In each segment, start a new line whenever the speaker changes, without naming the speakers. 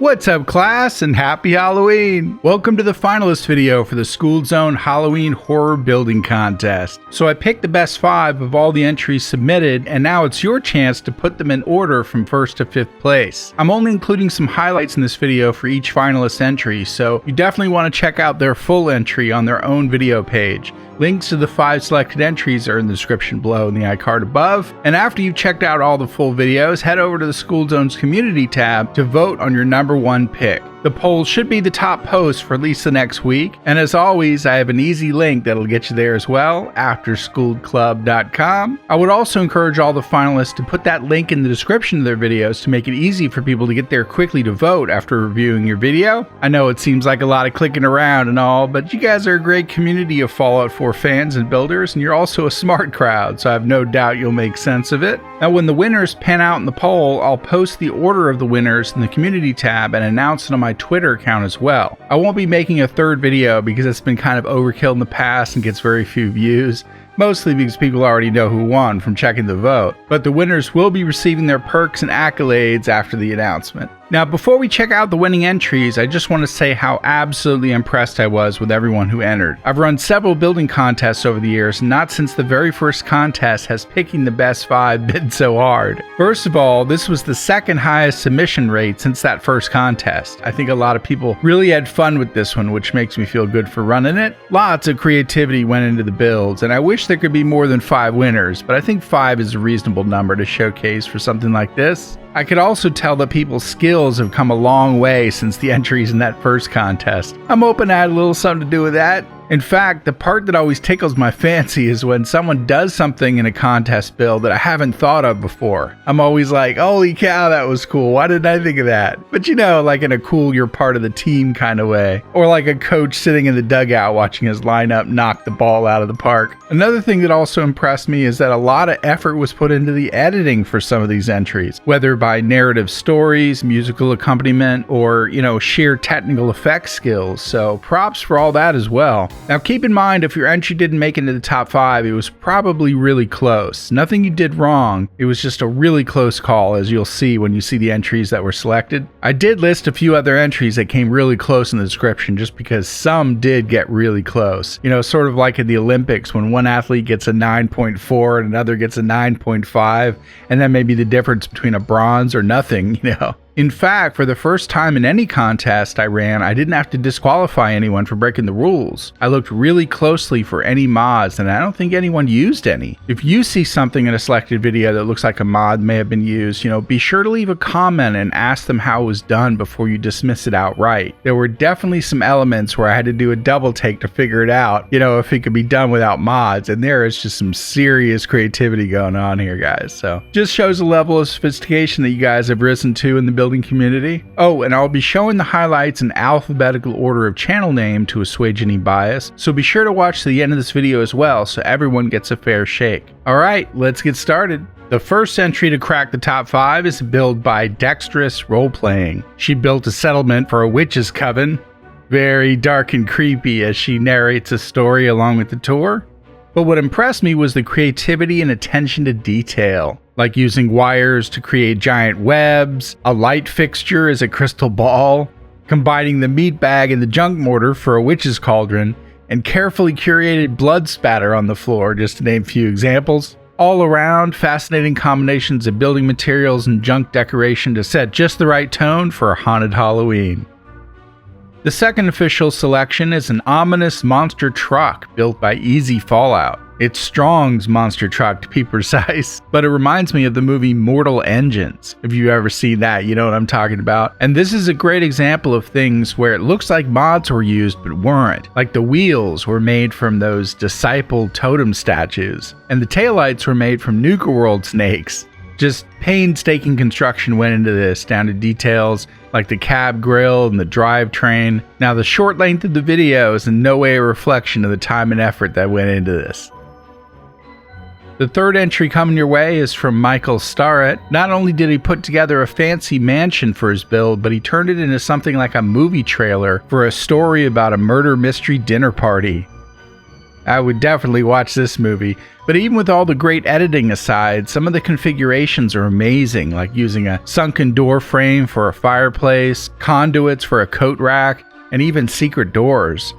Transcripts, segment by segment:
What's up, class, and happy Halloween! Welcome to the finalist video for the Skooled Zone Halloween Horror Building Contest. So I picked the best 5 of all the entries submitted, and now it's your chance to put them in order from 1st to 5th place. I'm only including some highlights in this video for each finalist entry, so you definitely want to check out their full entry on their own video page. Links to the 5 selected entries are in the description below in the iCard above. And after you've checked out all the full videos, head over to the Skooled Zone's community tab to vote on your number 1 pick. The poll should be the top post for at least the next week, and as always, I have an easy link that'll get you there as well, afterskooledclub.com. I would also encourage all the finalists to put that link in the description of their videos to make it easy for people to get there quickly to vote after reviewing your video. I know it seems like a lot of clicking around and all, but you guys are a great community of Fallout 4 fans and builders, and you're also a smart crowd, so I have no doubt you'll make sense of it. Now, when the winners pan out in the poll, I'll post the order of the winners in the community tab and announce it on my Twitter account as well. I won't be making a third video because it's been kind of overkill in the past and gets very few views, mostly because people already know who won from checking the vote, but the winners will be receiving their perks and accolades after the announcement. Now, before we check out the winning entries, I just want to say how absolutely impressed I was with everyone who entered. I've run several building contests over the years, and not since the very first contest has picking the best 5 been so hard. First of all, this was the second highest submission rate since that first contest. I think a lot of people really had fun with this one, which makes me feel good for running it. Lots of creativity went into the builds, and I wish there could be more than 5 winners, but I think 5 is a reasonable number to showcase for something like this. I could also tell that people's skills have come a long way since the entries in that first contest. I'm hoping I had a little something to do with that. In fact, the part that always tickles my fancy is when someone does something in a contest build that I haven't thought of before. I'm always like, holy cow, that was cool. Why didn't I think of that? But you know, like in a cool, you're part of the team kind of way. Or like a coach sitting in the dugout watching his lineup knock the ball out of the park. Another thing that also impressed me is that a lot of effort was put into the editing for some of these entries, whether by narrative stories, musical accompaniment, or, sheer technical effects skills. So props for all that as well. Now keep in mind, if your entry didn't make it into the top 5, it was probably really close. Nothing you did wrong, it was just a really close call, as you'll see when you see the entries that were selected. I did list a few other entries that came really close in the description just because some did get really close. Sort of like in the Olympics when one athlete gets a 9.4 and another gets a 9.5, and then maybe the difference between a bronze or nothing, In fact, for the first time in any contest I ran, I didn't have to disqualify anyone for breaking the rules. I looked really closely for any mods, and I don't think anyone used any. If you see something in a selected video that looks like a mod may have been used, be sure to leave a comment and ask them how it was done before you dismiss it outright. There were definitely some elements where I had to do a double take to figure it out, if it could be done without mods, and there is just some serious creativity going on here, guys. So just shows the level of sophistication that you guys have risen to in the building community. Oh, and I'll be showing the highlights in alphabetical order of channel name to assuage any bias, so be sure to watch to the end of this video as well so everyone gets a fair shake. Alright, let's get started. The first entry to crack the top 5 is a build by Dexterous Roleplaying. She built a settlement for a witch's coven. Very dark and creepy as she narrates a story along with the tour. But what impressed me was the creativity and attention to detail, like using wires to create giant webs, a light fixture as a crystal ball, combining the meat bag and the junk mortar for a witch's cauldron, and carefully curated blood spatter on the floor, just to name a few examples. All around, fascinating combinations of building materials and junk decoration to set just the right tone for a haunted Halloween. The second official selection is an ominous monster truck built by Easy Fallout. It's Strong's monster truck, to be precise, but it reminds me of the movie Mortal Engines. If you've ever seen that, you know what I'm talking about. And this is a great example of things where it looks like mods were used but weren't. Like the wheels were made from those Disciple totem statues, and the taillights were made from Nuka World snakes. Just painstaking construction went into this, down to details like the cab grill and the drivetrain. Now, the short length of the video is in no way a reflection of the time and effort that went into this. The third entry coming your way is from Michael Starrett. Not only did he put together a fancy mansion for his build, but he turned it into something like a movie trailer for a story about a murder mystery dinner party. I would definitely watch this movie. But even with all the great editing aside, some of the configurations are amazing, like using a sunken door frame for a fireplace, conduits for a coat rack, and even secret doors.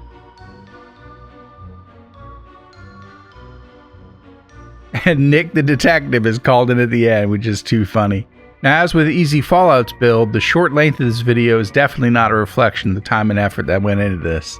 And Nick the detective is called in at the end, which is too funny. Now, as with Easy Fallout's build, the short length of this video is definitely not a reflection of the time and effort that went into this.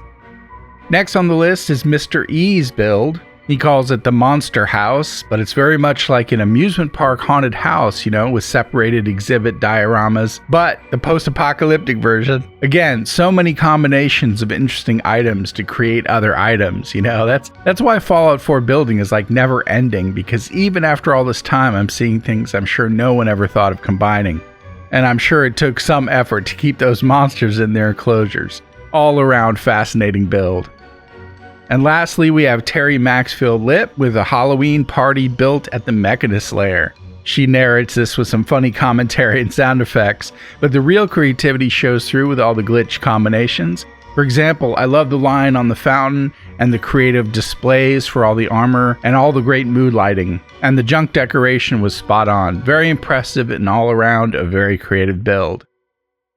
Next on the list is Mr. E's build. He calls it the Monster House, but it's very much like an amusement park haunted house, with separated exhibit dioramas, but the post-apocalyptic version. Again, so many combinations of interesting items to create other items, That's why Fallout 4 building is like never ending, because even after all this time, I'm seeing things I'm sure no one ever thought of combining. And I'm sure it took some effort to keep those monsters in their enclosures. All around fascinating build. And lastly, we have Terry Maxfield Lip with a Halloween party built at the Mechanist lair. She narrates this with some funny commentary and sound effects, but the real creativity shows through with all the glitch combinations. For example, I love the line on the fountain and the creative displays for all the armor and all the great mood lighting. And the junk decoration was spot on. Very impressive and all around a very creative build.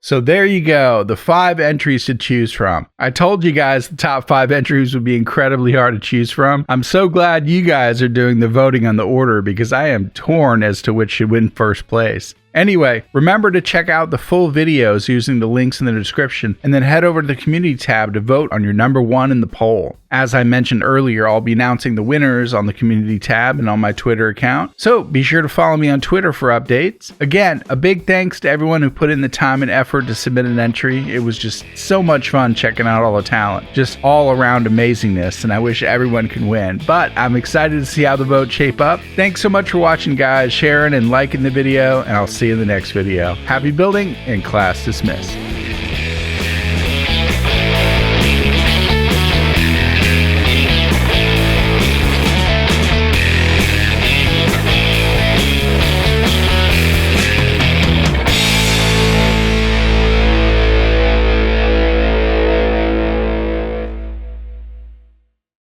So there you go, the 5 entries to choose from. I told you guys the top 5 entries would be incredibly hard to choose from. I'm so glad you guys are doing the voting on the order because I am torn as to which should win first place. Anyway, remember to check out the full videos using the links in the description, and then head over to the community tab to vote on your number 1 in the poll. As I mentioned earlier, I'll be announcing the winners on the community tab and on my Twitter account, so be sure to follow me on Twitter for updates. Again, a big thanks to everyone who put in the time and effort to submit an entry. It was just so much fun checking out all the talent. Just all around amazingness, and I wish everyone could win. But I'm excited to see how the votes shape up. Thanks so much for watching, guys, sharing and liking the video, and I'll see you in the next video. Happy building and class dismissed.